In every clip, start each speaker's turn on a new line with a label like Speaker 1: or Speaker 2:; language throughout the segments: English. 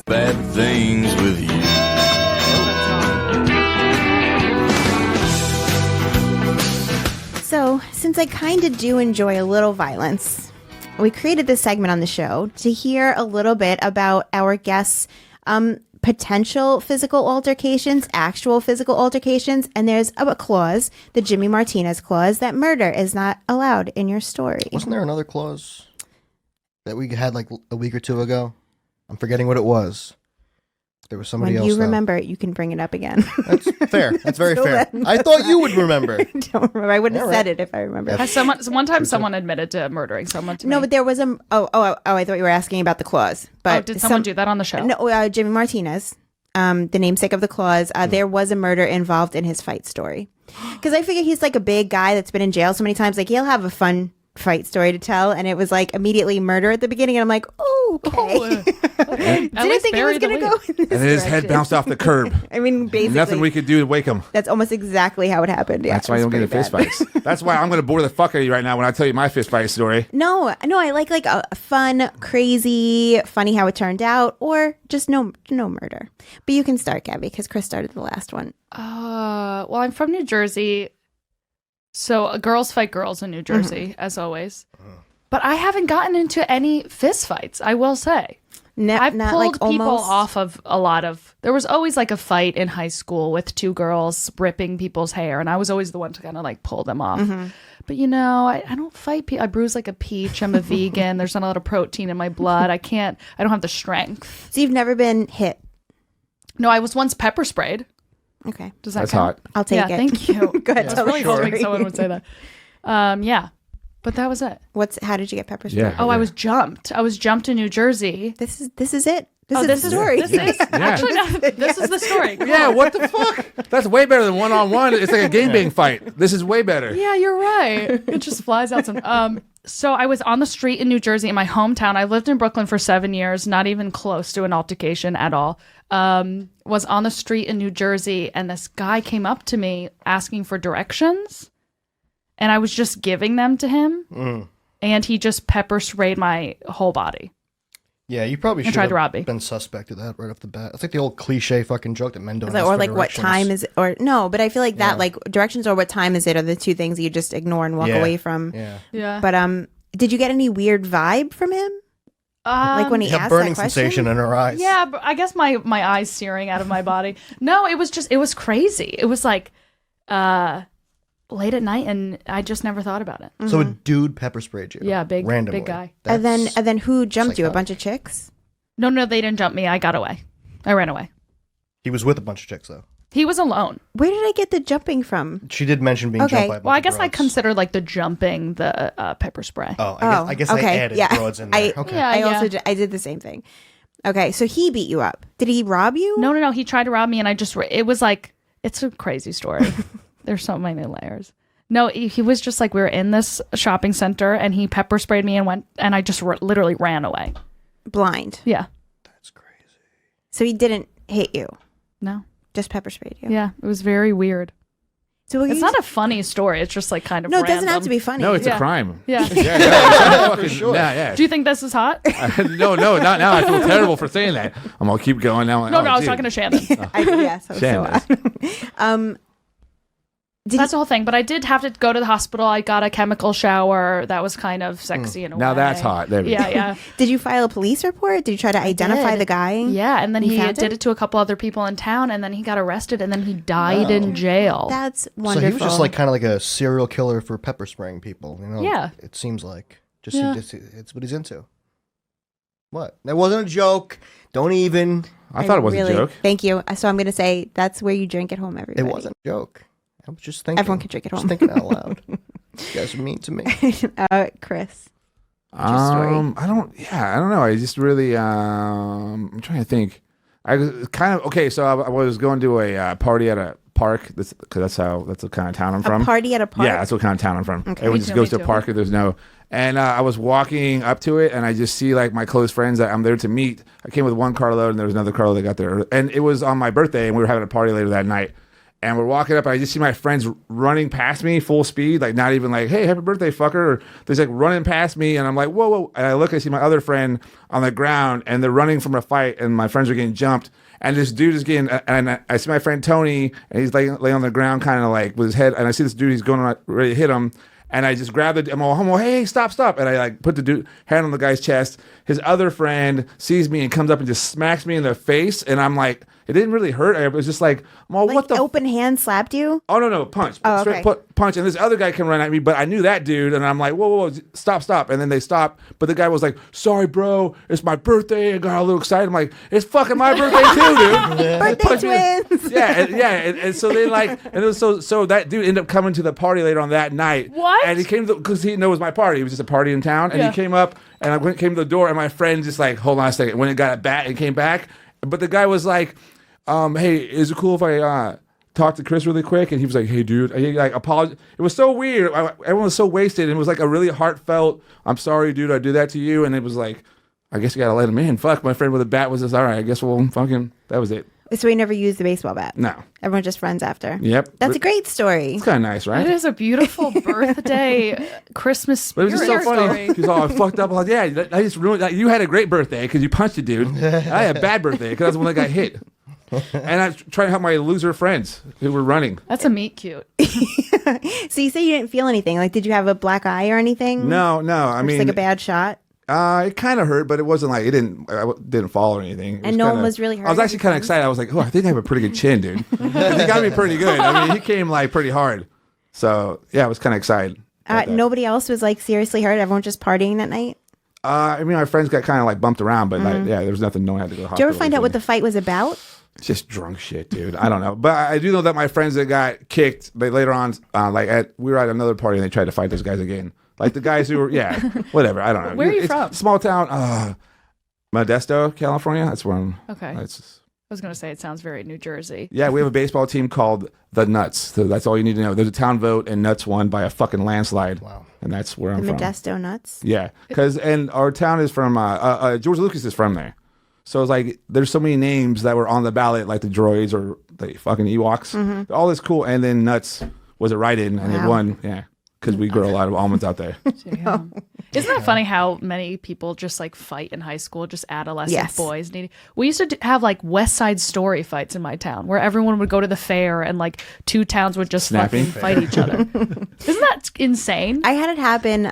Speaker 1: Bad things with you.
Speaker 2: So, since I kind of do enjoy a little violence, we created this segment on the show to hear a little bit about our guests' potential physical altercations, actual physical altercations, and there's a clause, the Jimmy Martinez clause, that murder is not allowed in your story.
Speaker 3: Wasn't there another clause that we had like a week or two ago? I'm forgetting what it was. There was somebody else.
Speaker 2: When you remember it, you can bring it up again.
Speaker 3: That's fair. That's very fair. I thought you would remember.
Speaker 2: I don't remember. I wouldn't have said it if I remember.
Speaker 4: Has one time someone admitted to murdering someone to me.
Speaker 2: No, but there was a... Oh, I thought you were asking about the clause. But
Speaker 4: did someone do that on the show?
Speaker 2: No, Jimmy Martinez, the namesake of the clause, there was a murder involved in his fight story. Because I figure he's like a big guy that's been in jail so many times. Like, he'll have a fun fight story to tell, and it was like immediately murder at the beginning, and I'm like, oh, okay. Didn't think it was going to go in this
Speaker 5: and his head bounced off the curb.
Speaker 2: I mean, basically.
Speaker 5: Nothing we could do to wake him.
Speaker 2: That's almost exactly how it happened. Yeah,
Speaker 5: that's why you don't get in fist fights. That's why I'm going to bore the fuck out of you right now when I tell you my fist fight story.
Speaker 2: No, I like a fun, crazy, funny how it turned out, or just no murder. But you can start, Gabby, because Kris started the last one.
Speaker 4: Well, I'm from New Jersey. So girls fight girls in New Jersey, as always. But I haven't gotten into any fist fights, I will say. I've
Speaker 2: not
Speaker 4: pulled
Speaker 2: like
Speaker 4: people
Speaker 2: almost...
Speaker 4: off of a lot of... There was always like a fight in high school with two girls ripping people's hair, and I was always the one to kind of like pull them off. But you know, I don't fight people. I bruise like a peach. I'm a vegan. There's not a lot of protein in my blood. I don't have the strength.
Speaker 2: So you've never been hit?
Speaker 4: No, I was once pepper sprayed.
Speaker 2: Okay.
Speaker 4: Does that
Speaker 5: That's
Speaker 4: count?
Speaker 5: hoping
Speaker 2: I'll take it.
Speaker 4: Thank you.
Speaker 2: Go ahead. Tell the story.
Speaker 4: Someone would say that. Yeah. But that was it.
Speaker 2: How did you get pepper sprayed?
Speaker 4: I was jumped. I was jumped in New Jersey.
Speaker 2: This is it. This is the
Speaker 4: is
Speaker 2: story.
Speaker 4: Actually, no, this is the story.
Speaker 5: Yeah, what the fuck? That's way better than one-on-one. It's like a gangbang fight. This is way better.
Speaker 4: Yeah, you're right. It just flies out some. So I was on the street in New Jersey, in my hometown. I lived in Brooklyn for 7 years, not even close to an altercation at all. Was on the street in New Jersey, and this guy came up to me asking for directions, and I was just giving them to him, and he just pepper sprayed my whole body.
Speaker 3: Yeah, you probably should
Speaker 4: tried to rob me.
Speaker 3: have been suspect of that right off the bat. It's like the old cliche fucking joke that men don't ask
Speaker 2: or
Speaker 3: for
Speaker 2: like what
Speaker 3: directions.
Speaker 2: time is it? Or no, but I feel like that like directions or what time is it are the two things you just ignore and walk away from.
Speaker 4: Yeah.
Speaker 2: But did you get any weird vibe from him? Like when he asked
Speaker 3: burning
Speaker 2: that question?
Speaker 3: sensation in her eyes.
Speaker 4: Yeah, but I guess my eyes searing out of my body. No, it was crazy. It was like late at night, and I just never thought about it.
Speaker 3: So a dude pepper sprayed you.
Speaker 4: Yeah,
Speaker 3: randomly.
Speaker 4: big guy.
Speaker 2: And then who jumped you? A bunch of chicks?
Speaker 4: No, they didn't jump me. I got away. I ran away.
Speaker 3: He was with a bunch of chicks though.
Speaker 4: He was alone.
Speaker 2: Where did I get the jumping from?
Speaker 3: She did mention being jumped by a bunch
Speaker 4: Well, I
Speaker 3: of
Speaker 4: guess I
Speaker 3: broads.
Speaker 4: consider like the jumping the pepper spray.
Speaker 3: I guess I added broads in there.
Speaker 2: I also did the same thing. Okay, so he beat you up. Did he rob you?
Speaker 4: No. He tried to rob me, and it was like, it's a crazy story. There's so many layers. No, he was just like, we were in this shopping center, and he pepper sprayed me and I just literally ran away.
Speaker 2: Blind.
Speaker 4: Yeah.
Speaker 3: That's crazy.
Speaker 2: So he didn't hit you.
Speaker 4: No.
Speaker 2: Just pepper sprayed you.
Speaker 4: Yeah, it was very weird.
Speaker 2: So
Speaker 4: it's not a funny story. It's just like kind of
Speaker 2: No, it
Speaker 4: random.
Speaker 2: doesn't have to be funny.
Speaker 5: No, it's a crime.
Speaker 4: Yeah.
Speaker 5: For sure. Yeah.
Speaker 4: Do you think this is hot?
Speaker 5: No, not now. I feel terrible for saying that. I'm gonna keep going now.
Speaker 4: No, I was talking to Shannon.
Speaker 5: Shannon.
Speaker 4: That's the whole thing. But I did have to go to the hospital. I got a chemical shower. That was kind of sexy in a way.
Speaker 5: Now that's hot. There we go.
Speaker 4: Yeah.
Speaker 2: Did you file a police report? Did you try to identify the guy?
Speaker 4: Yeah, and then he
Speaker 2: found
Speaker 4: did
Speaker 2: him?
Speaker 4: it to a couple other people in town, and then he got arrested, and then he died in jail.
Speaker 2: That's wonderful.
Speaker 3: So he was just like kind of like a serial killer for pepper spraying people. You know?
Speaker 4: Yeah.
Speaker 3: It seems like it's what he's into. What? That wasn't a joke. Don't even.
Speaker 5: I thought it was a joke.
Speaker 2: Thank you. So I'm going to say that's where you drink at home, everybody.
Speaker 3: It wasn't a joke. I was just thinking.
Speaker 2: Everyone can drink at home.
Speaker 3: Just thinking out loud. You guys are mean to me.
Speaker 2: Chris.
Speaker 5: I don't know. I just really, I'm trying to think. I was kind of, okay, so I was going to a party at a park, because that's the kind of town I'm from.
Speaker 2: A party at a park?
Speaker 5: Yeah, that's what kind of town I'm from.
Speaker 2: Okay.
Speaker 5: Everyone just goes to a park if there's no, and I was walking up to it, and I just see like my close friends that I'm there to meet. I came with one carload, and there was another carload that got there, and it was on my birthday, and we were having a party later that night. And we're walking up, and I just see my friends running past me full speed, like not even like, hey, happy birthday, fucker. Or they're like running past me, and I'm like, whoa, whoa. And I look, I see my other friend on the ground, and they're running from a fight, and my friends are getting jumped. And this dude is getting, and I see my friend Tony, and he's laying on the ground, kind of like with his head, and I see this dude, he's going ready to hit him. And I just grabbed I'm all, hey, stop. And I like put the hand on the guy's chest. His other friend sees me and comes up and just smacks me in the face. And I'm like, it didn't really hurt. It was just like, what the
Speaker 2: open hand slapped you?
Speaker 5: Oh, no, punch.
Speaker 2: Oh,
Speaker 5: Straight
Speaker 2: okay.
Speaker 5: Punch. And this other guy came run at me, but I knew that dude. And I'm like, whoa, stop. And then they stopped. But the guy was like, sorry, bro. It's my birthday. I got a little excited. I'm like, it's fucking my birthday too, dude.
Speaker 2: Birthday twins.
Speaker 5: And so they like, and it was so that dude ended up coming to the party later on that night.
Speaker 4: What?
Speaker 5: And he came because he knew it was my party. It was just a party in town. And he came up, and I came to the door, and my friend just like, hold on a second. When it got it back, and came back. But the guy was like, hey, is it cool if I talk to Kris really quick? And he was like, hey, dude. And he like apologized. It was so weird. Everyone was so wasted. And it was like a really heartfelt, I'm sorry, dude, I did that to you. And it was like, I guess you got to let him in. Fuck, my friend with a bat was just, all right, I guess we'll fucking, that was it.
Speaker 2: So he never used the baseball bat?
Speaker 5: No.
Speaker 2: Everyone's just friends after?
Speaker 5: Yep.
Speaker 2: That's a great story.
Speaker 5: It's kind of nice, right?
Speaker 4: It is a beautiful birthday Christmas
Speaker 5: But
Speaker 4: spirit
Speaker 5: it was just so funny.
Speaker 4: story.
Speaker 5: He's all fucked up. I'm like, yeah, I just ruined that. You had a great birthday because you punched a dude. I had a bad birthday because I was the one that got hit. And I tried to help my loser friends who were running.
Speaker 4: That's a meet cute.
Speaker 2: So you say you didn't feel anything. Like, did you have a black eye or anything?
Speaker 5: No. I mean,
Speaker 2: just like a bad shot?
Speaker 5: It kind of hurt, but it wasn't like I didn't fall or anything.
Speaker 2: And no one was really hurt?
Speaker 5: I was actually kind of excited. I was like, oh, I think I have a pretty good chin, dude. He got me pretty good. I mean, he came like pretty hard. So yeah, I was kind of excited.
Speaker 2: Nobody else was like seriously hurt? Everyone just partying that night?
Speaker 5: I mean, our friends got kind of like bumped around, but like, yeah, there was nothing. No one had to go to the
Speaker 2: Did you
Speaker 5: hospital.
Speaker 2: ever find out what the fight was about?
Speaker 5: It's just drunk shit, dude. I don't know, but I do know that my friends that got kicked, they later on, we were at another party and they tried to fight those guys again. Like the guys who were, whatever. I don't know.
Speaker 4: Where are you from?
Speaker 5: Small town, Modesto, California. That's where I'm.
Speaker 4: Okay. I was going to say it sounds very New Jersey.
Speaker 5: Yeah, we have a baseball team called the Nuts. So that's all you need to know. There's a town vote, and Nuts won by a fucking landslide.
Speaker 3: Wow.
Speaker 5: And that's where I'm
Speaker 2: The
Speaker 5: from.
Speaker 2: Modesto Nuts?
Speaker 5: Yeah, and our town is from George Lucas is from there. So it's like there's so many names that were on the ballot, like the droids or the fucking Ewoks. All this cool, and then Nuts was a write-in, and it won. Yeah, because we grow a lot of almonds out there.
Speaker 4: Damn. Isn't that funny how many people just like fight in high school, just adolescent boys? We used to have like West Side Story fights in my town where everyone would go to the fair and like two towns would just fucking fight each other. Isn't that insane?
Speaker 2: I had it happen,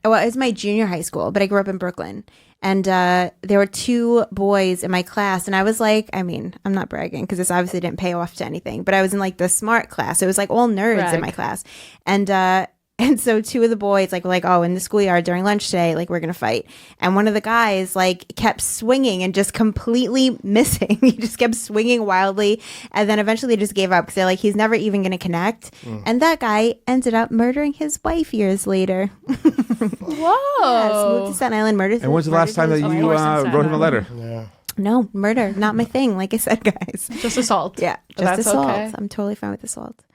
Speaker 2: it was my junior high school, but I grew up in Brooklyn. And there were two boys in my class. And I was like, I mean, I'm not bragging because this obviously didn't pay off to anything. But I was in like the smart class. It was like all nerds in my class. And so two of the boys were like, oh, in the schoolyard during lunch today, like we're going to fight. And one of the guys like kept swinging and just completely missing. He just kept swinging wildly. And then eventually they just gave up because they're like, he's never even going to connect. And that guy ended up murdering his wife years later.
Speaker 4: Whoa.
Speaker 2: Yes, moved to Staten Island, murdered.
Speaker 5: And when's the last time that you wrote him a letter?
Speaker 3: Yeah.
Speaker 2: No, murder, not my thing. Like I said, guys.
Speaker 4: Just assault.
Speaker 2: Yeah, just
Speaker 4: That's
Speaker 2: assault.
Speaker 4: okay.
Speaker 2: I'm totally fine with assault.